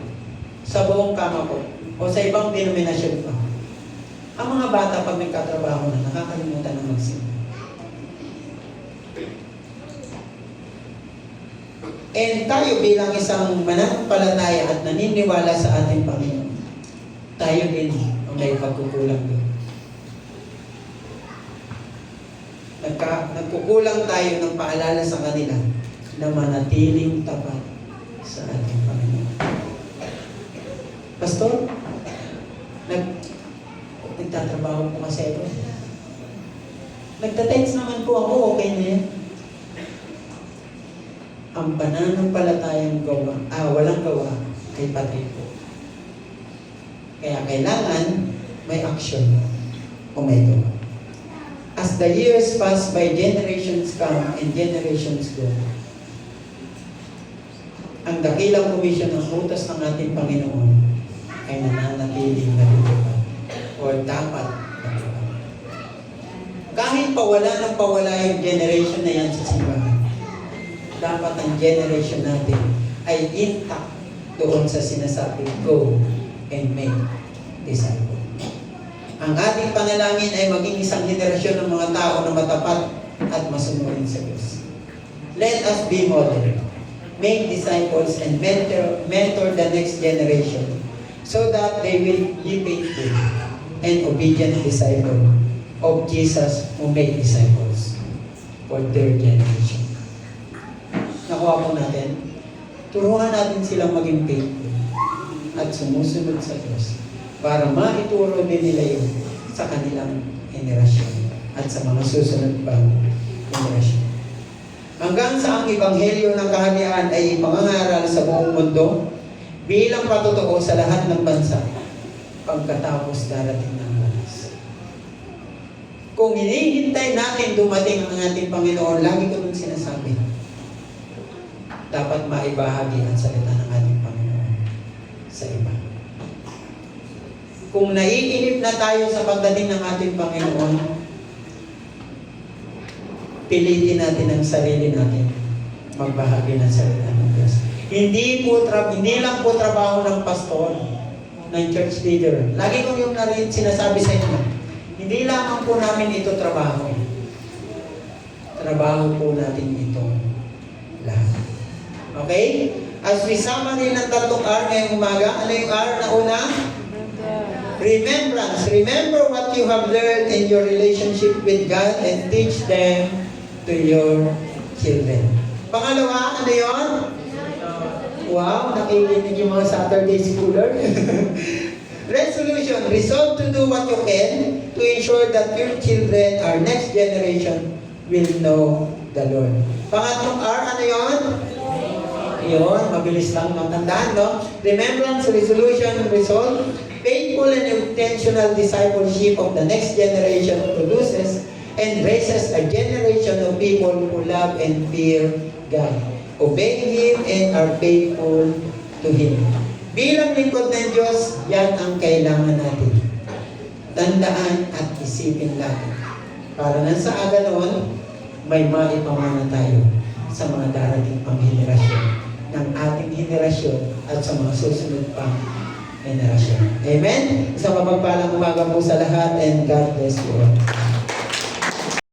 sa buong Kamako, o sa ibang denominasyon pa. Ang mga bata pag nagkatrabaho na, nakakalimutan ng magsimba. And tayo bilang isang mananampalataya at naniniwala sa ating Panginoon, tayo din ang may pagkukulang doon. Nagkukulang tayo ng paalala sa kanila na manatiling tapat sa ating Panginoon. Pastor, nagtatrabaho po kasi ako. Nagtatext naman po ako, okay na yan. Ang pananampalatayang walang gawa ay patay po. Kaya kailangan may action o may gawa. As the years pass by, generations come and generations go. Ang dakilang komisyon ng utos ng ating Panginoon ay nananatiling natutupad o dapat natutupad. Kahit pawala ng pawala yung generation na yan sa simbahan, dapat ang generation natin ay intact doon sa sinasabi, go and make disciples. Ang ating panalangin ay maging isang henerasyon ng mga tao na matapat at masunurin sa Diyos. Let us be model, make disciples, and mentor the next generation so that they will be faithful and obedient disciples of Jesus who made disciples for their generation. Nakuha po natin. Turuan natin silang maging faithful at sumusunod sa Diyos para maituro din nila yun sa kanilang henerasyon at sa mga susunod pang henerasyon. Hanggang sa ang Ebanghelyo ng Kaharian ay ipangangaral sa buong mundo bilang patotoo sa lahat ng bansa pagkatapos darating ng wakas. Kung hinihintay natin dumating ang ating Panginoon, lagi ko nung sinasabi, dapat maibahagi ang salita ng ating Panginoon sa iba. Kung naiinip na tayo sa pagdating ng ating Panginoon, pilitin natin ang sarili natin magbahagi ng salita ng Diyos. Hindi lang po trabaho ng pastor, ng church leader. Lagi kong yung sinasabi sa inyo, hindi lamang po namin ito trabaho. Trabaho po natin ito lahat. Okay? As we summary ng tatlong R ngayong umaga, ano yung R na una? Remembrance. Remember what you have learned in your relationship with God and teach them to your children. Pangalawa, ano yun? Wow, nakikinig yung mga Saturday schooler. Resolution. Resolve to do what you can to ensure that your children, our next generation, will know the Lord. Pangatlong R, ano yun? Yun, mabilis lang matandaan, no? Remembrance, resolution, resolve. Faithful and intentional discipleship of the next generation produces and raises a generation of people who love and fear God, obey Him, and are faithful to Him. Bilang lingkod ng Diyos, yan ang kailangan natin. Tandaan at isipin natin. Para nang sa ganoon, may maipamana tayo sa mga darating pang henerasyon ng ating henerasyon at sa mga susunod pang henerasyon. Amen? Isang mapagpalang umaga po sa lahat and God bless you all.